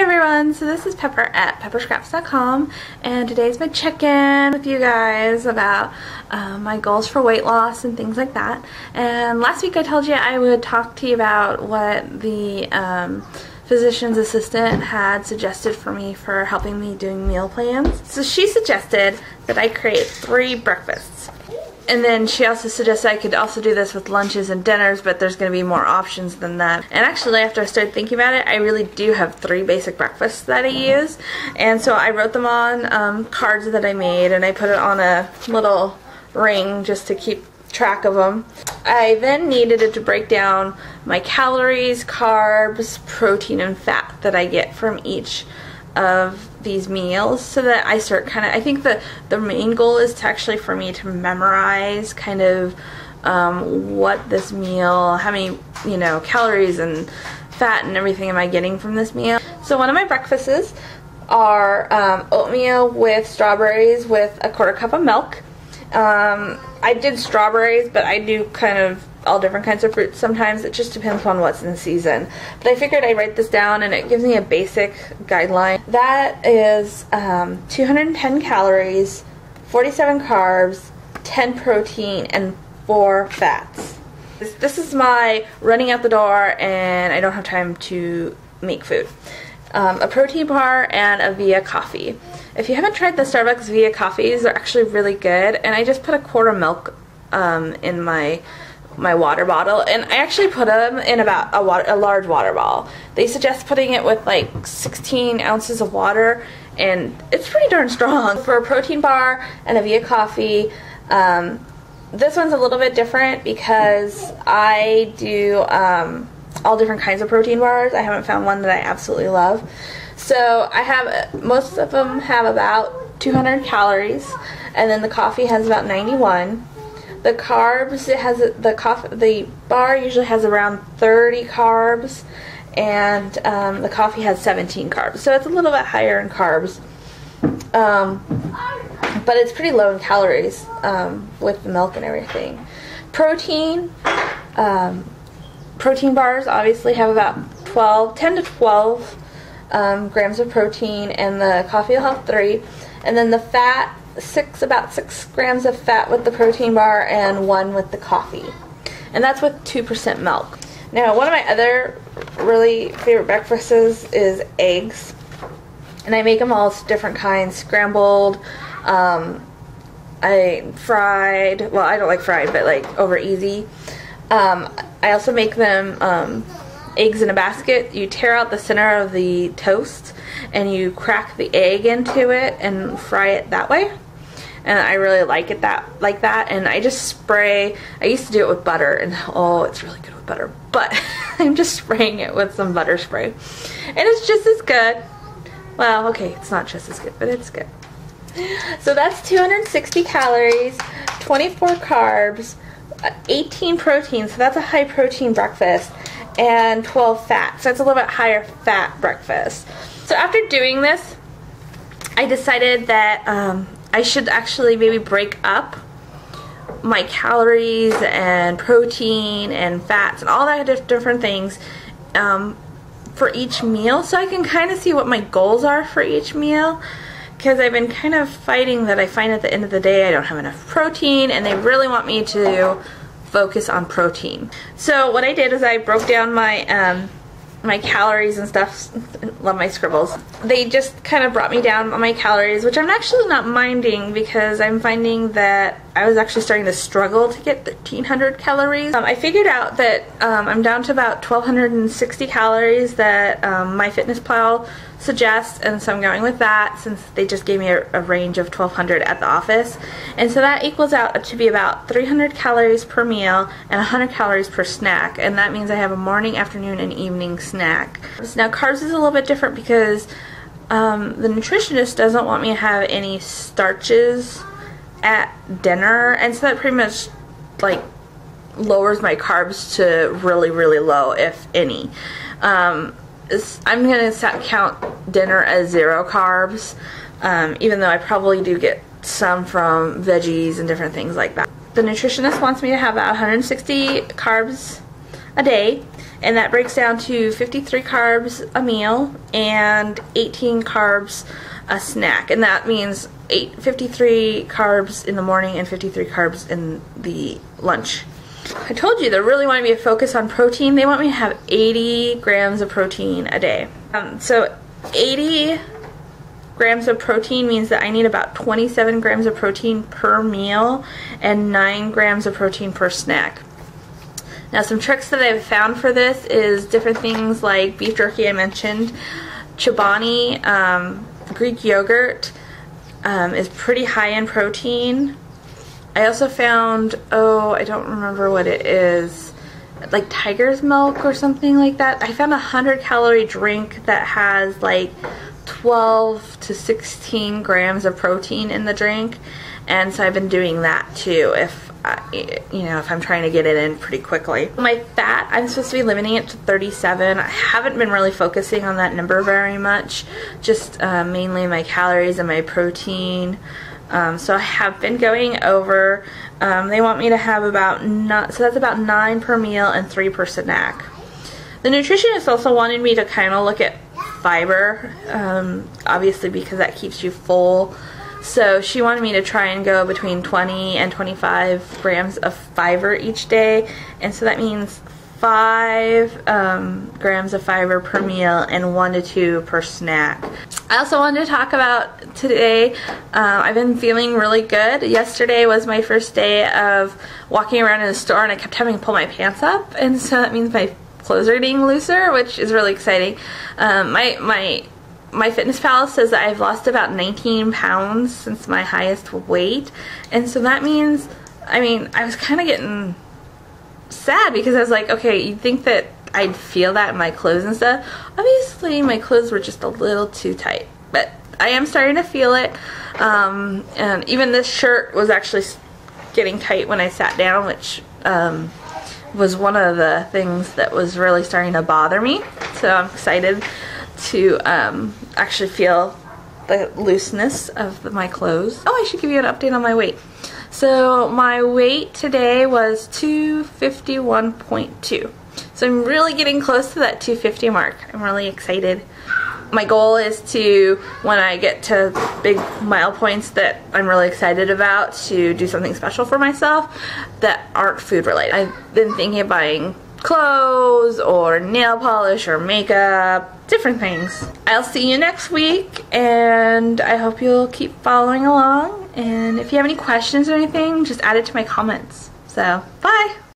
everyone, so this is Pepper at pepperscraps.com, and today's my check-in with you guys about my goals for weight loss and things like that. And last week I told you I would talk to you about what the physician's assistant had suggested for me for helping me doing meal plans. So she suggested that I create 3 breakfasts. And then she also suggested I could also do this with lunches and dinners, but there's going to be more options than that. And actually, after I started thinking about it, I really do have 3 basic breakfasts that I use. And so I wrote them on cards that I made, and I put it on a little ring just to keep track of them. I then needed it to break down my calories, carbs, protein, and fat that I get from each of these meals, so that I start kind of, I think the main goal is to actually for me to memorize kind of what this meal, how many, you know, calories and fat and everything am I getting from this meal. So one of my breakfasts are oatmeal with strawberries with a 1/4 cup of milk. I did strawberries, but I do kind of all different kinds of fruits sometimes. It just depends on what's in season. But I figured I'd write this down, and it gives me a basic guideline. That is 210 calories, 47 carbs, 10 protein, and 4 fats. This is my running out the door and I don't have time to make food. A protein bar and a Via coffee. If you haven't tried the Starbucks Via coffees, they're actually really good, and I just put a 1/4 milk in my water bottle, and I actually put them in about a large water bottle. They suggest putting it with like 16 ounces of water, and it's pretty darn strong. For a protein bar and a Via coffee, this one's a little bit different because I do all different kinds of protein bars. I haven't found one that I absolutely love. So I have, most of them have about 200 calories, and then the coffee has about 91. The carbs, it has the bar usually has around 30 carbs, and the coffee has 17 carbs. So it's a little bit higher in carbs, but it's pretty low in calories with the milk and everything. Protein, protein bars obviously have about 10 to 12 grams of protein, and the coffee will have 3, and then the fat, about 6 grams of fat with the protein bar and 1 with the coffee, and that's with 2% milk. Now, one of my other really favorite breakfasts is eggs, and I make them all different kinds: scrambled, fried. Well, I don't like fried, but like over easy. I also make them eggs in a basket. You tear out the center of the toast and you crack the egg into it and fry it that way. And I really like it like that. And I just spray. I used to do it with butter, and oh, it's really good with butter. But I'm just spraying it with some butter spray, and it's just as good. Well, okay, it's not just as good, but it's good. So that's 260 calories, 24 carbs, 18 protein. So that's a high protein breakfast, and 12 fat. So it's a little bit higher fat breakfast. So after doing this, I decided that I should actually maybe break up my calories and protein and fats and all that different things for each meal, so I can kind of see what my goals are for each meal, because I've been kind of fighting that I find at the end of the day I don't have enough protein, and they really want me to focus on protein. So what I did is I broke down my my calories and stuff. Love my scribbles. They just kind of brought me down on my calories, which I'm actually not minding, because I'm finding that I was actually starting to struggle to get 1,300 calories. I figured out that I'm down to about 1,260 calories that MyFitnessPal suggests, and so I'm going with that since they just gave me a range of 1,200 at the office. And so that equals out to be about 300 calories per meal and 100 calories per snack, and that means I have a morning, afternoon, and evening snack. Now, carbs is a little bit different because the nutritionist doesn't want me to have any starches at dinner, and so that pretty much like lowers my carbs to really, really low, if any. I'm going to count dinner as 0 carbs, even though I probably do get some from veggies and different things like that. The nutritionist wants me to have about 160 carbs a day, and that breaks down to 53 carbs a meal and 18 carbs a snack, and that means 53 carbs in the morning and 53 carbs in the lunch. I told you they really want me to focus on protein. They want me to have 80 grams of protein a day. So 80 grams of protein means that I need about 27 grams of protein per meal and 9 grams of protein per snack. Now, some tricks that I've found for this is different things like beef jerky I mentioned, Chobani, Greek yogurt is pretty high in protein. I also found, I don't remember what it is, like tiger's milk or something like that. I found a 100-calorie drink that has like 12 to 16 grams of protein in the drink, and so I've been doing that too if I'm trying to get it in pretty quickly. My fat, I'm supposed to be limiting it to 37. I haven't been really focusing on that number very much, just mainly my calories and my protein. So I have been going over. They want me to have about so that's about 9 per meal and 3 per snack. The nutritionist also wanted me to kind of look at fiber, obviously because that keeps you full. So she wanted me to try and go between 20 and 25 grams of fiber each day, and so that means 5 grams of fiber per meal and 1 to 2 per snack. I also wanted to talk about today. I've been feeling really good. Yesterday was my first day of walking around in the store, and I kept having to pull my pants up, and so that means my clothes are getting looser, which is really exciting. My Fitness Pal says that I've lost about 19 pounds since my highest weight, and so that means, I was kind of getting sad because I was like, okay, you'd think that I'd feel that in my clothes and stuff. Obviously, my clothes were just a little too tight, but I am starting to feel it, and even this shirt was actually getting tight when I sat down, which was one of the things that was really starting to bother me, so I'm excited to actually feel the looseness of my clothes. Oh, I should give you an update on my weight. So my weight today was 251.2. So I'm really getting close to that 250 mark. I'm really excited. My goal is to, when I get to big mile points that I'm really excited about, to do something special for myself that aren't food related. I've been thinking of buying clothes or nail polish or makeup, different things. I'll see you next week, and I hope you'll keep following along, and if you have any questions or anything, just add it to my comments. So, bye!